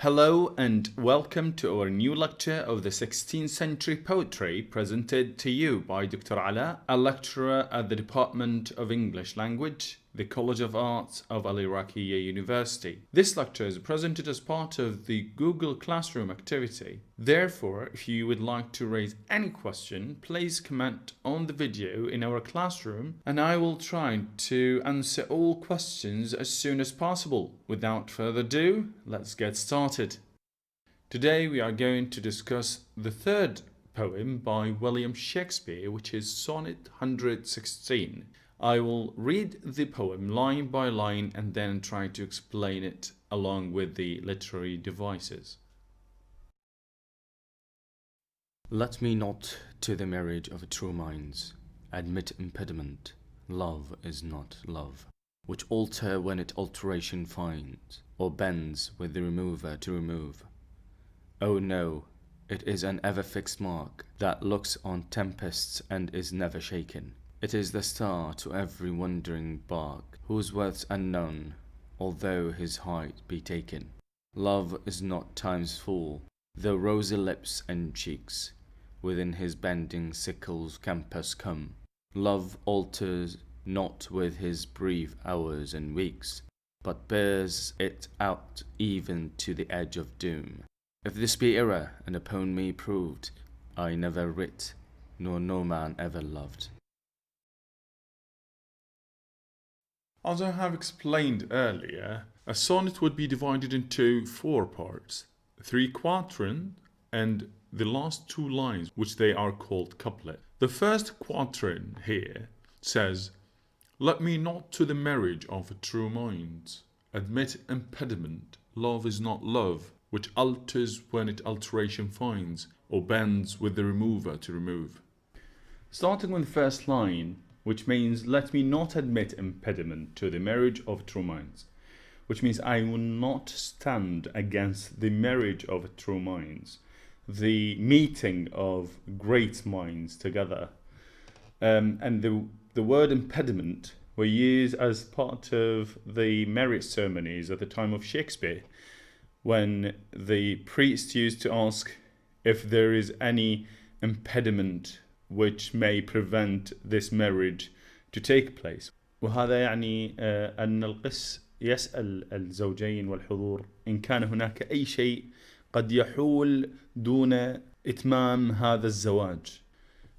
Hello and welcome to our new lecture of the 16th century poetry presented to you by Dr. Ala, a lecturer at the Department of English Language, the College of Arts of Al Iraqiyya University. This lecture is presented as part of the Google Classroom activity. Therefore, if you would like to raise any question, please comment on the video in our classroom and I will try to answer all questions as soon as possible. Without further ado, let's get started. Today we are going to discuss the third poem by William Shakespeare, which is Sonnet 116. I will read the poem line by line and then try to explain it along with the literary devices. Let me not to the marriage of true minds admit impediment. Love is not love, which alter when it alteration finds, or bends with the remover to remove. Oh no, it is an ever fixed mark that looks on tempests and is never shaken. It is the star to every wandering bark, whose worth's unknown, although his height be taken. Love is not time's fool, though rosy lips and cheeks within his bending sickle's compass come. Love alters not with his brief hours and weeks, but bears it out even to the edge of doom. If this be error, and upon me proved, I never writ, nor no man ever loved. As I have explained earlier, a sonnet would be divided into four parts: 3 quatrain and the last 2 lines, which they are called couplet. The first quatrain here says, "Let me not to the marriage of true minds admit impediment. Love is not love, which alters when it alteration finds, or bends with the remover to remove." Starting with the first line, which means let me not admit impediment to the marriage of true minds, which means I will not stand against the marriage of true minds, the meeting of great minds together. And the word impediment were used as part of the marriage ceremonies at the time of Shakespeare, when the priest used to ask if there is any impediment which may prevent this marriage to take place. وهذا يعني أن القس يسأل الزوجين والحضور إن كان هناك أي شيء قد يحول دون إتمام هذا الزواج.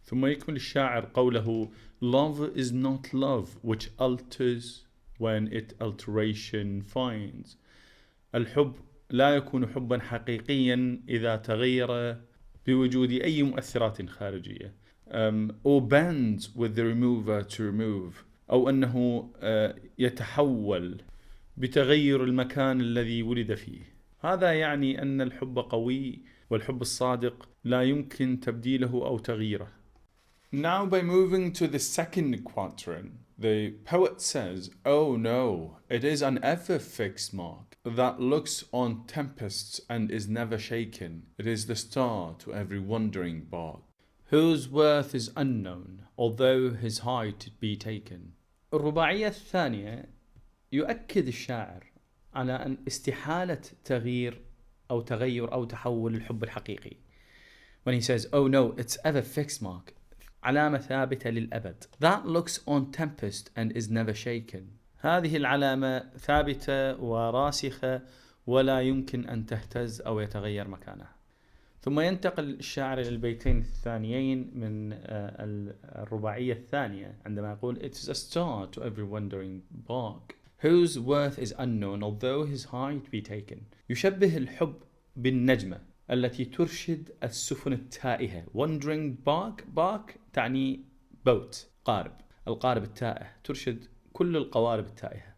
ثم يكمل الشاعر قوله: Love is not love, which alters when it alteration finds. الحب لا يكون حبا حقيقيا إذا تغير بوجود أي مؤثرات خارجية. Or bends with the remover to remove، أو أنه يتحول بتغير المكان الذي ولد فيه. هذا يعني أن الحب قوي، والحب الصادق لا يمكن تبديله أو تغييره. Now by moving to the second quatrain, the poet says, "Oh no, it is an ever fixed mark that looks on tempests and is never shaken. It is the star to every wandering bark, whose worth is unknown, although his height be taken." الرباعية الثانية يؤكد الشاعر على أن استحالة تغيير أو تغير أو تحول الحب الحقيقي. When he says, "Oh no, it's ever fixed mark", علامة ثابتة للأبد. That looks on tempest and is never shaken. هذه العلامة ثابتة وراسخة ولا يمكن أن تهتز أو يتغير مكانها. ثم ينتقل الشاعر إلى البيتين الثانيين من الرباعية الثانية عندما يقول: "It is a star to every wandering bark, whose worth is unknown, although his height be taken." يشبه الحب بالنجمة التي ترشد السفن التائهة. Wandering bark تعني boat، قارب، القارب التائه، ترشد كل القوارب التائهة.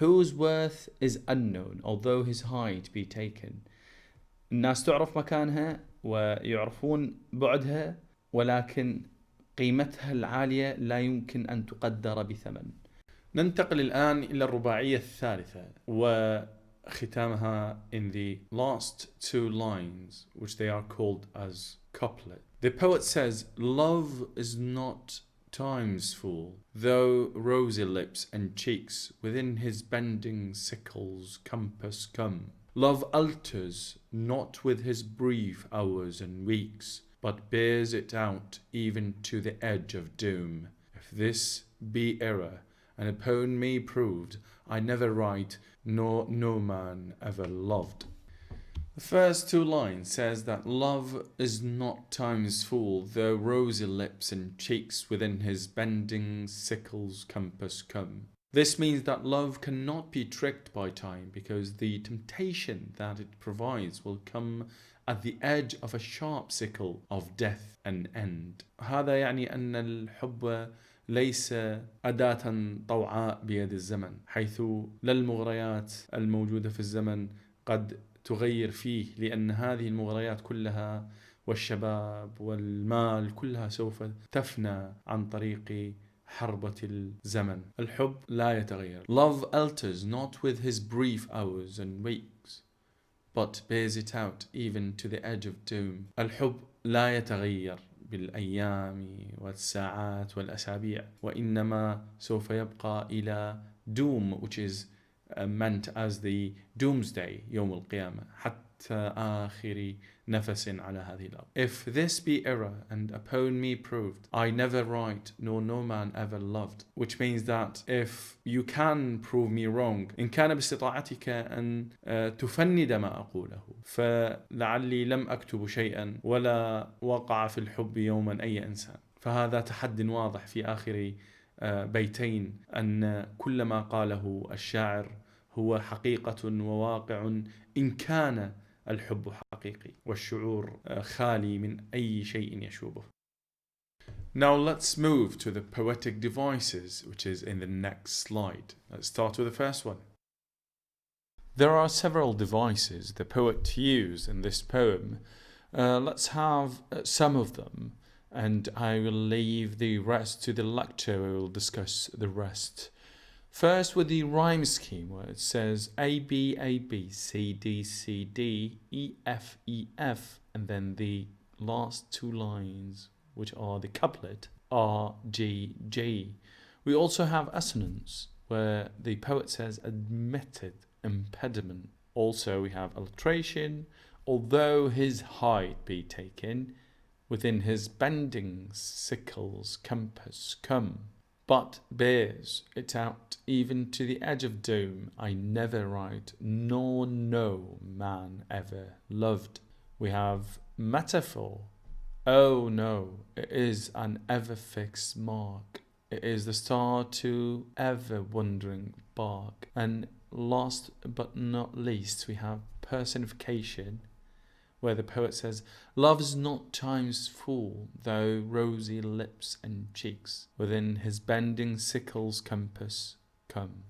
Whose worth is unknown, although his height be taken. الناس تعرف مكانها ويعرفون بعدها، ولكن قيمتها العالية لا يمكن أن تقدر بثمن. ننتقل الآن إلى الرباعية الثالثة وختامها in the last 2 lines, which they are called as couplet. The poet says, "Love is not time's fool, though rosy lips and cheeks within his bending sickle's compass come." Love alters not with his brief hours and weeks, but bears it out even to the edge of doom. If this be error, and upon me proved, I never write, nor no man ever loved. The first two lines says that love is not time's fool, though rosy lips and cheeks within his bending sickle's compass come. This means that love cannot be tricked by time, because the temptation that it provides will come at the edge of a sharp sickle of death and end. هذا يعني أن الحب ليس أداة طوعاء بيد الزمن، حيث لا المغريات الموجودة في الزمن قد تغير فيه، لأن هذه المغريات كلها والشباب والمال كلها سوف تفنى عن طريق حربة الزمن. الحب لا يتغير. Love alters not with his brief hours and weeks, but bears it out even to the edge of doom. الحب لا يتغير بالأيام والساعات والأسابيع، وإنما سوف يبقى إلى doom, which is meant as the doomsday, يوم القيامة، حتى آخر نفس على هذه الأرض. If this be error, and upon me proved, I never write, nor no man ever loved. Which means that if you can prove me wrong, إن كان باستطاعتك أن تفند ما أقوله، فلعلي لم أكتب شيئا ولا وقع في الحب يوما أي إنسان. فهذا تحد واضح في آخر بيتين أن كل ما قاله الشاعر هو حقيقة وواقع، إن كان الحب حقيقي والشعور خالي من أي شيء يشوبه. Now let's move to the poetic devices, which is in the next slide. Let's start with the first one. There are several devices the poet used in this poem. Let's have some of them, and I will leave the rest to the lecturer who will discuss the rest. First, with the rhyme scheme, where it says A, B, A, B, C, D, C, D, E, F, E, F, and then the last two lines, which are the couplet, R, G, G. We also have assonance, where the poet says admitted impediment. Also, we have alliteration, although his height be taken, within his bending sickle's compass come, but bears it out even to the edge of doom. I never write, nor no man ever loved. We have metaphor. Oh no, it is an ever fixed mark. It is the star to ever wandering bark. And last but not least, we have personification, where the poet says, love is not time's fool, though rosy lips and cheeks within his bending sickle's compass come.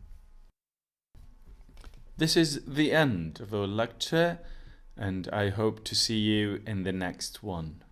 This is the end of our lecture, and I hope to see you in the next one.